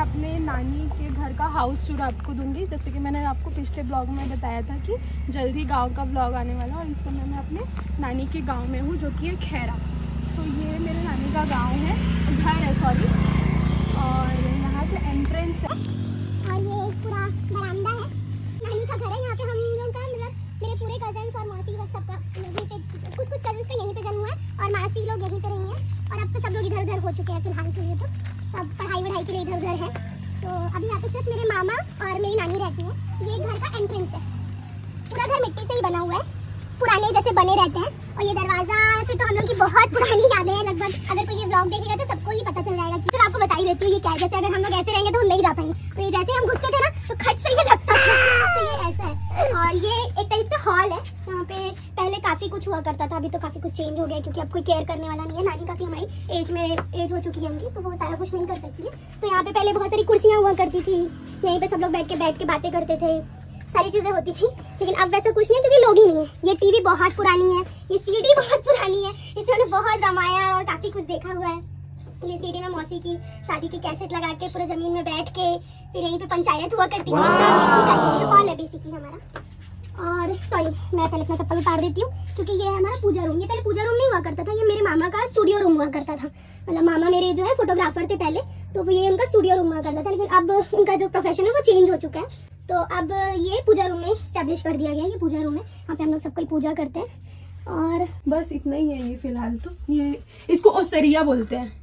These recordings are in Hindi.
अपने नानी के घर का हाउस टूर आपको दूंगी। जैसे कि मैंने आपको पिछले ब्लॉग में बताया था कि जल्दी गांव का ब्लॉग आने वाला है और इस समय मैं अपने नानी के गांव में हूँ, जो कि है खैरा। तो ये मेरे नानी का गांव है, घर है सॉरी, और यहाँ से एंट्रेंस है और ये पूरा बरामदा है। नानी का घर है, यहाँ पे हम लोग का मतलब मेरे पूरे कजन्स और मौसी लोग सबका यहीं पे, कुछ कजन्स का यहीं पे जन्म हुआ है और मासी लोग यहीं पे रही हैं। और अब तो सब लोग इधर उधर हो चुके हैं फिलहाल के लिए, तो सब पढ़ाई वढ़ाई के लिए इधर उधर है। तो अभी यहाँ पे सिर्फ मेरे मामा और मेरी नानी रहती है। ये घर का एंट्रेंस है, पूरा घर मिट्टी से ही बना हुआ है, पुराने जैसे बने रहते हैं। और ये दरवाजा से तो हम लोग की बहुत पुरानी यादें हैं, लगभग अगर कोई ये व्लॉग देखेगा तो सबको ही पता चल जाएगा। फिर आपको बता ही देती हूँ ये क्या है। जैसे अगर हम लोग ऐसे रहेंगे तो हम नहीं जा पाएंगे, तो ये जैसे हम घुसते थे ना तो खट से ये लगता था, तो ये ऐसा है। और ये एक टाइप से हॉल है, यहाँ पे पहले काफी कुछ हुआ करता था, अभी तो काफी कुछ चेंज हो गया क्योंकि अब कोई केयर करने वाला नहीं है। नानी काफी हमारी एज हो चुकी है उनकी, तो वो सारा कुछ नहीं कर सकती है। तो यहाँ पे पहले बहुत सारी कुर्सियाँ हुआ करती थी, यहीं पे सब लोग बैठ के बातें करते थे, सारी चीजें होती थी। लेकिन अब वैसा कुछ नहीं क्योंकि लोग ही नहीं है। ये टीवी बहुत पुरानी है, ये सीडी बहुत पुरानी है, इसमें हमने बहुत रामायण और काफी कुछ देखा हुआ है। ये सीडी में मौसी की शादी की कैसेट लगा के पूरे जमीन में बैठ के फिर यहीं पे पंचायत हुआ करती थी। हॉल है बेसिकली हमारा। और सॉरी मैं पहले अपना चप्पल उतार देती हूँ क्योंकि ये है हमारा पूजा रूम। ये पहले पूजा रूम नहीं हुआ करता था, ये मेरे मामा का स्टूडियो रूम हुआ करता था। मतलब मामा मेरे जो है फोटोग्राफर थे पहले, तो ये उनका स्टूडियो रूम हुआ करता था। लेकिन अब उनका जो प्रोफेशन है वो चेंज हो चुका है, तो अब ये पूजा रूम में स्टैब्लिश कर दिया गया। ये पूजा रूम है, यहाँ पे हम लोग सबको पूजा करते हैं और बस इतना ही है ये फिलहाल। तो ये इसको ओसरिया बोलते हैं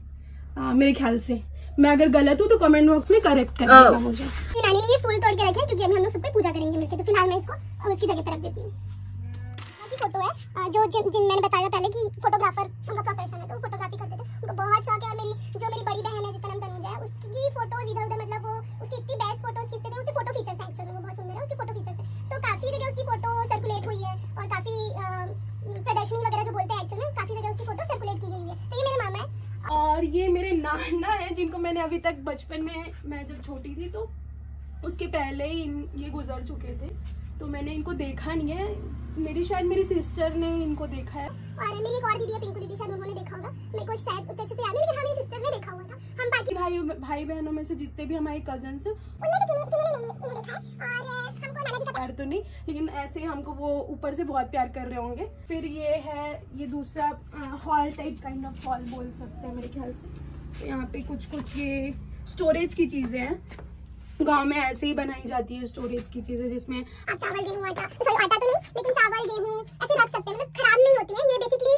मेरे ख्याल से। मैं अगर गलत हूँ तो कमेंट बॉक्स में करेक्ट कर देना मुझे। नानी ने ये फूल तोड़ के रखे हैं क्योंकि अभी हम लोग सबको पूजा करेंगे मिलके, तो फिलहाल मैं इसको उसकी जगह पे रख देती हूँ। फोटो है जो जिन मैंने बताया पहले कि फोटोग्राफर उनका प्रोफेशन है, तो फोटोग्राफी करते थे, उनको बहुत शौक है। और मेरी बड़ी बहन है जिसका नाम तनुजा है, उसकी फोटोज इधर उधर मतलब वो उसकी इतनी बेस्ट फोटोज खींचते थे। उसकी फोटो फीचर्स है एक्चुअली, वो बहुत सुंदर है, उसकी फोटो फीचर्स है। तो काफी जगह उसकी फोटो सर्कुलेट हुई है और काफी प्रदर्शनी वगैरह जो बोलते हैं एक्चुअली, काफी जगह उसकी फोटो सर्कुलेट की गई है। तो ये मेरे मामा है और ये मेरे नाना है, जिनको मैंने अभी तक बचपन में, मैं जब छोटी थी तो उसके पहले ही ये गुजर चुके थे, तो मैंने इनको देखा नहीं है। शायद मेरी सिस्टर ने इनको देखा है और मेरी एक और दीदी है पिंकू दीदी, शायद उन्होंने देखा होगा। मेरे को शायद उतने अच्छे से याद नहीं, लेकिन हाँ मेरी सिस्टर ने देखा हुआ था। हम बाकी भाई बहनों में से जितने भी हमारे कजन्स हैं उन्होंने देखा है और हमको नाना जी का प्यार तो नहीं, लेकिन ऐसे हमको वो ऊपर से बहुत प्यार कर रहे होंगे। फिर ये है, ये दूसरा hall type kind of hall बोल सकते हैं मेरे ख्याल से। तो यहाँ पे कुछ ये स्टोरेज की चीजें हैं, गांव में ऐसे ही बनाई जाती है स्टोरेज की चीजें, जिसमें चावल गेहूं आटा, सॉरी आटा तो नहीं लेकिन चावल गेहूं ऐसे रख सकते हैं, मतलब खराब नहीं होती है। ये बेसिकली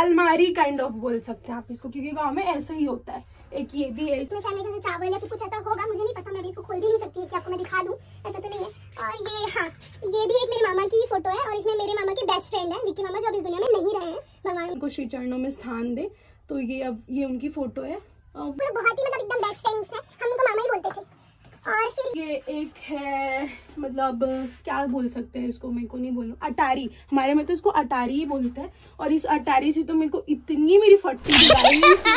अलमारी काइंड ऑफ बोल सकते हैं आप इसको, क्योंकि गांव में ऐसा ही होता है। एक ये भी है, इसमें शायद मेरे चावल या फिर कुछ ऐसा होगा, मुझे नहीं पता, मैं भी इसको खोल भी नहीं सकती कि आपको मैं दिखा दूं, ऐसा तो नहीं है। और ये हाँ, ये भी एक मेरे मामा की फोटो है और इसमें मेरे मामा के बेस्ट फ्रेंड है विक्की मामा, जो अब इस दुनिया में नहीं रहे हैं। भगवान उनको श्री चरणों में स्थान दे। तो ये अब ये उनकी फोटो है, बहुत ही मतलब एकदम बेस्ट फ्रेंड्स है, हम उनको मामा ही बोलते थे। और फिर ये एक है, मतलब क्या बोल सकते हैं इसको, मेरे को नहीं बोलूं, अटारी, हमारे में तो इसको अटारी ही बोलते हैं। और इस अटारी से तो मेरे को इतनी मेरी फटती थी,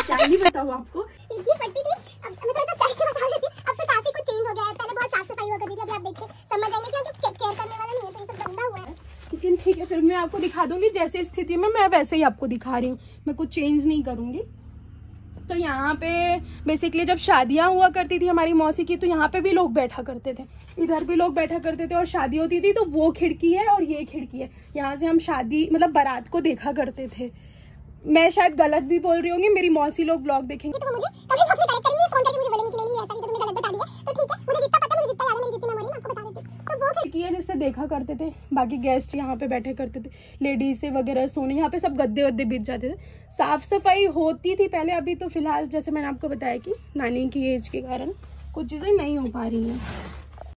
क्या ही बताऊं आपको, इतनी फटती थी। अब मैं थोड़ा सा चाय के बता देती हूं, अब तो काफी कुछ चेंज हो गया है। पहले बहुत साफ सफाई हुआ करती थी, अभी आप देखिए समझ जाएंगे कि केयर करने वाला नहीं है, तो ये सब गंदा हुआ है। लेकिन ठीक है, फिर मैं आपको दिखा दूंगी जैसे स्थिति में मैं वैसे ही आपको दिखा रही हूँ, मैं कुछ चेंज नहीं करूंगी। तो यहाँ पे बेसिकली जब शादियां हुआ करती थी हमारी मौसी की, तो यहाँ पे भी लोग बैठा करते थे, इधर भी लोग बैठा करते थे। और शादी होती थी तो वो खिड़की है और ये खिड़की है, यहाँ से हम शादी मतलब बारात को देखा करते थे। मैं शायद गलत भी बोल रही होंगी, मेरी मौसी लोग ब्लॉग देखेंगे तो मुझे कभी करेक्ट करेंगे, फोन करके मुझे बोलेंगे कि नहीं ऐसा नहीं, तुमने गलत बता दिया। तो ठीक है, मुझे जितना पता, मुझे जितना याद है, मेरी जितनी मेमोरी मैं आपको बता देती हूँ। तो वो खिड़की है जिससे देखा करते थे, बाकी गेस्ट यहाँ पे बैठे करते थे, लेडीज से वगैरह सोने, यहाँ पे सब गद्दे वद्दे बिछ जाते थे। साफ सफाई होती थी पहले, अभी तो फिलहाल जैसे मैंने आपको बताया कि नानी की एज के कारण कुछ चीजें नहीं हो पा रही हैं।